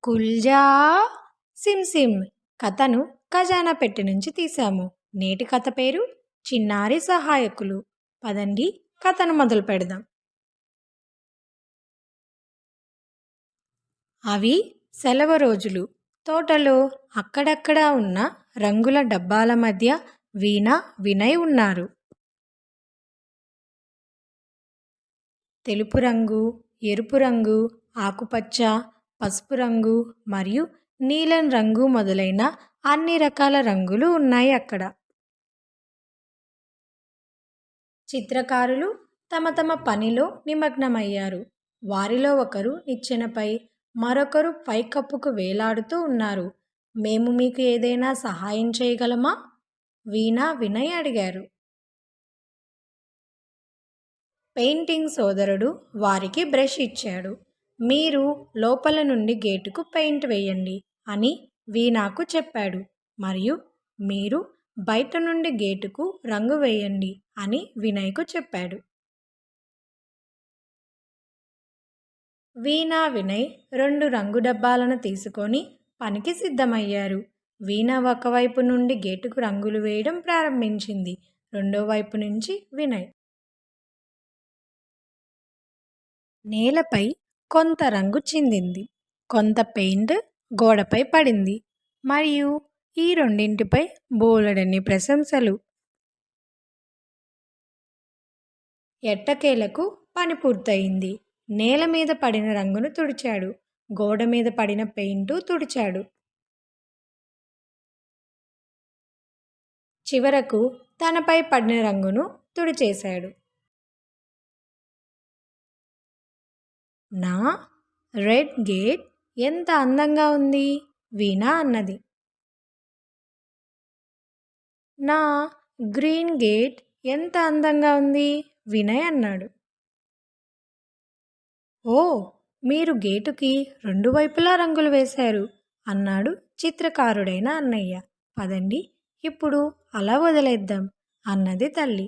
కుల్జా SIM SIM కథను ఖజానా పెట్టి నుంచి తీశాము. నేటి కథ పేరు చిన్నారి సహాయకులు. పదండి కథను మొదలు పెడదాం. అవి సెలవు రోజులు. తోటలో అక్కడక్కడ ఉన్న రంగుల డబ్బాల మధ్య వీణ వినయ్ ఉన్నారు. తెలుపు రంగు, ఎరుపు రంగు, ఆకుపచ్చ, పసుపు రంగు మరియు నీలం రంగు మొదలైన అన్ని రకాల రంగులు ఉన్నాయి అక్కడ. చిత్రకారులు తమ తమ పనిలో నిమగ్నమయ్యారు. వారిలో ఒకరు నిచ్చెనపై, మరొకరు పైకప్పుకు వేలాడుతూ ఉన్నారు. మేము మీకు ఏదైనా సహాయం చేయగలమా? వీణా వినయ్ అడిగారు. పెయింటింగ్ సోదరుడు వారికి బ్రష్ ఇచ్చాడు. మీరు లోపల నుండి గేటుకు పెయింట్ వేయండి అని వీణాకు చెప్పాడు. మరియు మీరు బయట నుండి గేటుకు రంగు వేయండి అని వినయ్కు చెప్పాడు. వీణా వినయ్ 2 రంగు డబ్బాలను తీసుకొని పనికి సిద్ధమయ్యారు. వీణ ఒకవైపు నుండి గేటుకు రంగులు వేయడం ప్రారంభించింది. రెండో వైపు నుంచి వినయ్. నేలపై కొంత రంగు చిందింది, కొంత పెయింట్ గోడపై పడింది మరియు ఈ రెండింటిపై బోలెడన్ని ప్రశంసలు. ఎట్టకేలకు పని పూర్తయింది. నేల మీద పడిన రంగును తుడిచాడు, గోడ మీద పడిన పెయింటు తుడిచాడు. చివరకు తనపై పడిన రంగును తుడిచేశాడు. నా రెడ్ గేట్ ఎంత అందంగా ఉంది, వీణా అన్నది. నా గ్రీన్ గేట్ ఎంత అందంగా ఉంది, వినయ్ అన్నాడు. ఓ, మీరు గేటుకి 2 వైపులా రంగులు వేశారు అన్నాడు చిత్రకారుడైన అన్నయ్య. పదండి ఇప్పుడు అలా వదిలేద్దాం అన్నది తల్లి.